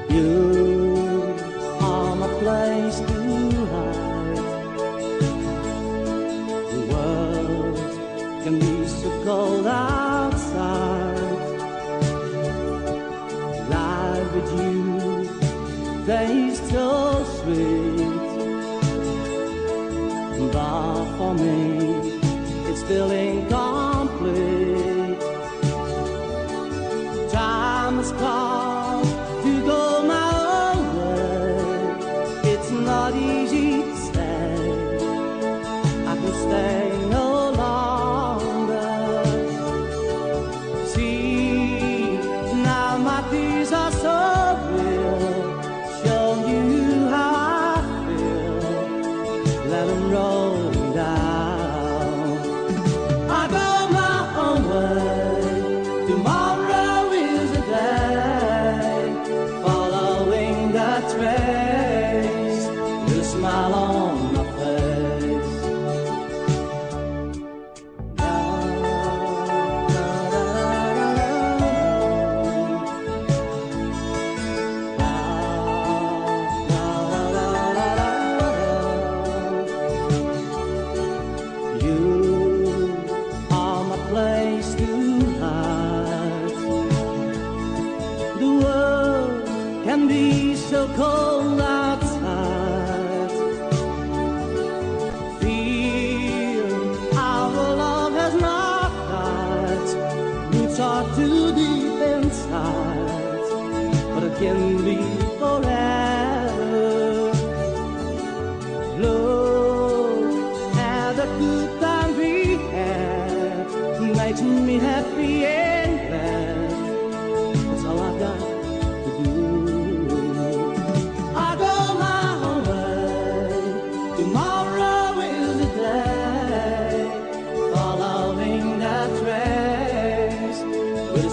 You are my place to hide. The world can be so cold outside. Life with you tastes so sweet, but for me it's still incomplete. Time has come to go my own way. It's not easy to say I can stay no longer. See, now my tears are so real, show you how I feel. Let them roll down. I go my own way. Tomorrow is a day, following the trace, with a smile on my face. You are my place to hide. The world can be so cold outside. Feel our love has not died. Roots are too deep inside, but it can be forever. Look at the good times we had, makes me happy and glad. That's all I got to do. I go my own way. Tomorrow is the day, following that trace, with a